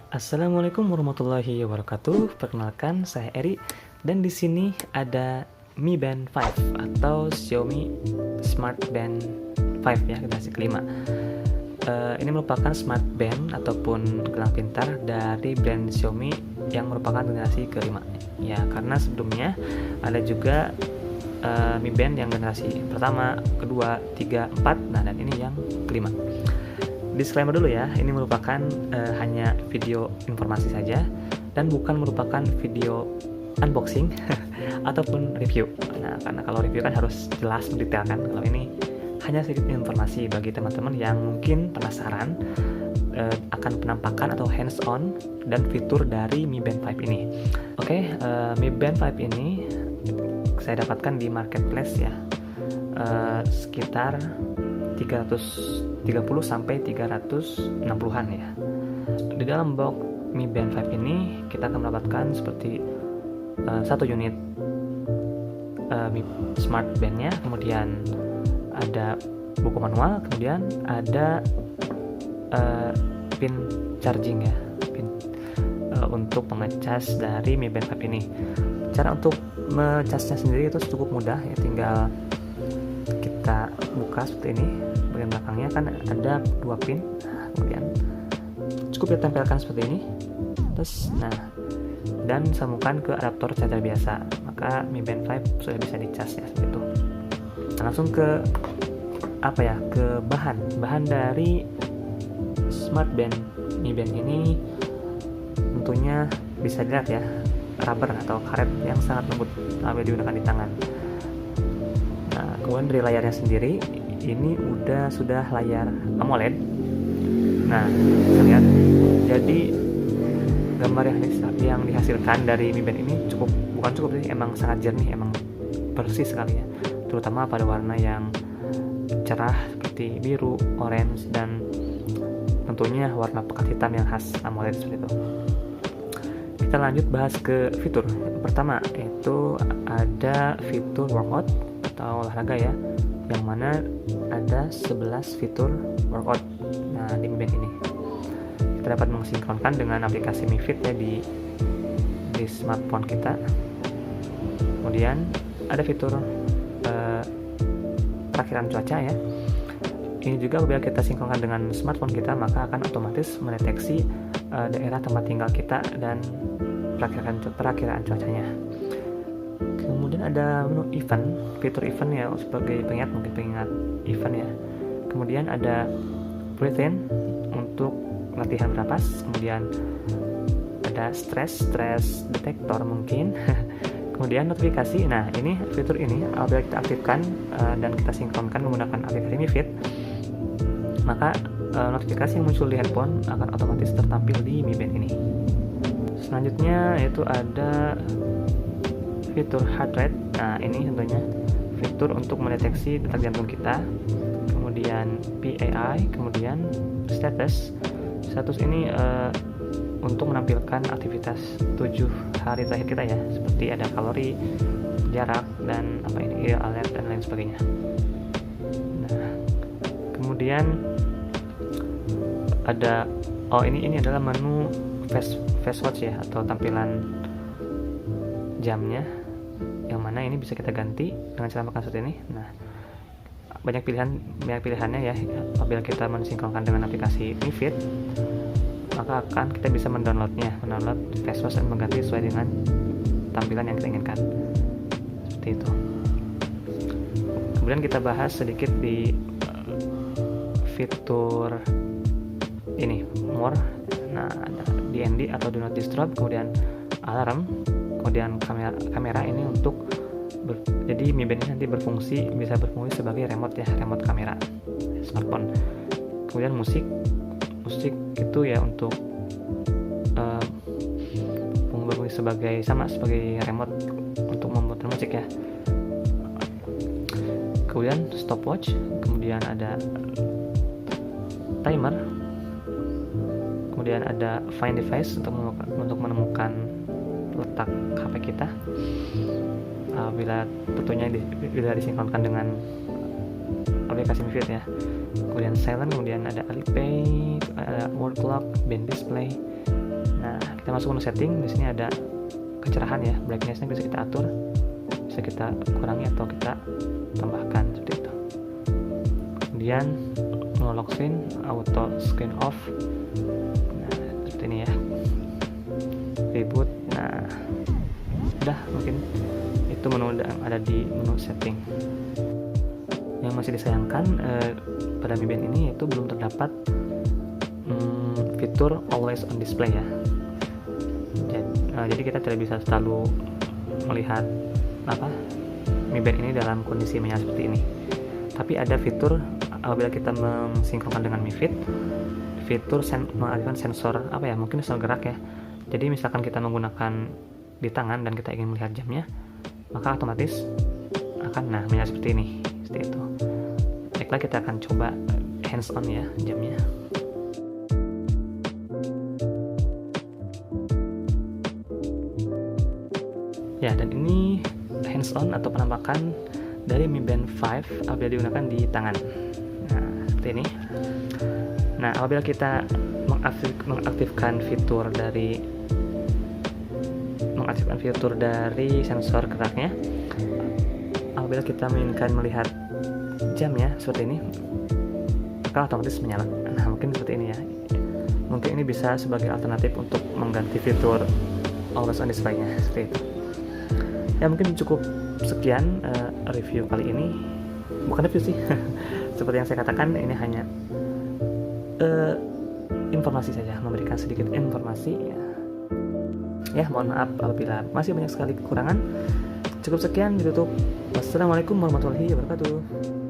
Assalamualaikum warahmatullahi wabarakatuh. Perkenalkan, saya Eri dan di sini ada Mi Band 5 atau Xiaomi Smart Band 5 ya, generasi kelima. Ini merupakan smart band ataupun gelang pintar dari brand Xiaomi yang merupakan generasi kelima. Ya, karena sebelumnya ada juga Mi Band yang generasi pertama, kedua, tiga, empat. Nah, dan ini yang kelima. Disclaimer dulu ya, ini merupakan hanya video informasi saja dan bukan merupakan video unboxing ataupun review. Nah, karena kalau review kan harus jelas mendetail kan. Kalau ini hanya sedikit informasi bagi teman-teman yang mungkin penasaran akan penampakan atau hands on dan fitur dari Mi Band 5 ini. Oke, Mi Band 5 ini saya dapatkan di marketplace ya, sekitar 330 sampai 360-an ya. Di dalam box Mi Band 5 ini kita akan mendapatkan seperti satu unit Mi Smart Band-nya, kemudian ada buku manual, kemudian ada pin charging ya, pin untuk mengecas dari Mi Band 5 ini. Cara untuk mecasnya sendiri itu cukup mudah ya, tinggal kita buka seperti ini. Bagian belakangnya kan ada dua pin, kemudian cukup ditempelkan seperti ini, terus dan sambungkan ke adaptor charger biasa, maka Mi Band 5 sudah bisa dicas ya, seperti itu. Langsung ke ke bahan dari smart band Mi Band ini. Tentunya bisa dilihat ya, rubber atau karet yang sangat lembut apabila digunakan di tangan. Nah, kemudian dari layarnya sendiri ini sudah layar AMOLED. Nah, bisa lihat, jadi gambar yang dihasilkan dari Mi Band ini bukan cukup sih, emang sangat jernih, emang bersih sekali ya, terutama pada warna yang cerah seperti biru, orange, dan tentunya warna pekat hitam yang khas AMOLED seperti itu. Kita lanjut bahas ke fitur. Pertama yaitu ada fitur workout atau olahraga ya, yang mana ada 11 fitur workout di Mi Band ini. Kita dapat mensinkronkan dengan aplikasi Mi Fit ya di smartphone kita. Kemudian ada fitur perakhiran cuaca ya. Ini juga apabila kita sinkronkan dengan smartphone kita, maka akan otomatis mendeteksi daerah tempat tinggal kita dan perakiraan cuacanya. Kemudian ada menu event, fitur event ya, sebagai pengingat event ya. Kemudian ada breathe in untuk latihan bernapas. Kemudian ada stress detector mungkin. Kemudian notifikasi. Nah, ini fitur ini apabila kita aktifkan dan kita sinkronkan menggunakan aplikasi Mi Fit, maka notifikasi yang muncul di handphone akan otomatis tertampil di Mi Band ini. Selanjutnya yaitu ada fitur heart rate. Nah, ini tentunya fitur untuk mendeteksi detak jantung kita. Kemudian PAI, kemudian status ini untuk menampilkan aktivitas 7 hari terakhir kita ya, seperti ada kalori, jarak, dan alert dan lain sebagainya. Nah, kemudian ada ini adalah menu fast watch ya, atau tampilan jamnya, yang mana ini bisa kita ganti dengan cara makan seperti ini. Nah, banyak pilihannya ya. Apabila kita mensinkronkan dengan aplikasi Mi Fit, maka kita bisa mendownload fast watch dan mengganti sesuai dengan tampilan yang kita inginkan, seperti itu. Kemudian kita bahas sedikit di fitur ini more. Nah, ada DND atau do not disturb, kemudian alarm, kemudian kamera ini untuk jadi Mi Band ini nanti bisa berfungsi sebagai remote kamera smartphone. Kemudian musik itu ya untuk berfungsi sebagai remote untuk memutar musik ya. Kemudian stopwatch, kemudian ada timer, kemudian ada find device untuk menemukan letak HP kita bila tentunya bila disinkronkan dengan aplikasi Mi Fit ya. Kemudian silent, kemudian ada Alipay, ada word clock, band display, kita masuk menu setting. Di sini ada kecerahan ya, brightness-nya bisa kita atur, bisa kita kurangi atau kita tambahkan seperti itu. Kemudian menu lock screen, auto screen off, nah seperti ini ya, reboot. Nah udah, mungkin itu menu yang ada di menu setting. Yang masih disayangkan pada Mi Band ini yaitu belum terdapat fitur always on display ya. Jadi kita tidak bisa selalu melihat Mi Band ini dalam kondisi menyala seperti ini. Tapi ada fitur apabila kita mensinkronkan dengan Mi Fit, fitur mengaktifkan sensor mungkin sensor gerak ya. Jadi misalkan kita menggunakan di tangan dan kita ingin melihat jamnya, maka otomatis akan menyala seperti ini, seperti itu. Baiklah, kita akan coba hands on ya jamnya. Ya, dan ini hands on atau penampakan dari Mi Band 5 apabila digunakan di tangan. Nah, seperti ini. Nah, apabila kita mengaktifkan fitur dari sensor geraknya, apabila kita menginginkan melihat jamnya seperti ini, maka otomatis menyala. Nah, mungkin seperti ini ya. Mungkin ini bisa sebagai alternatif untuk mengganti fitur always on display-nya, seperti itu. Ya, mungkin cukup sekian review kali ini. Bukan review sih. Seperti yang saya katakan, ini hanya informasi saja, memberikan sedikit informasi ya. Mohon maaf apabila masih banyak sekali kekurangan. Cukup sekian, ditutup. Wassalamualaikum warahmatullahi wabarakatuh.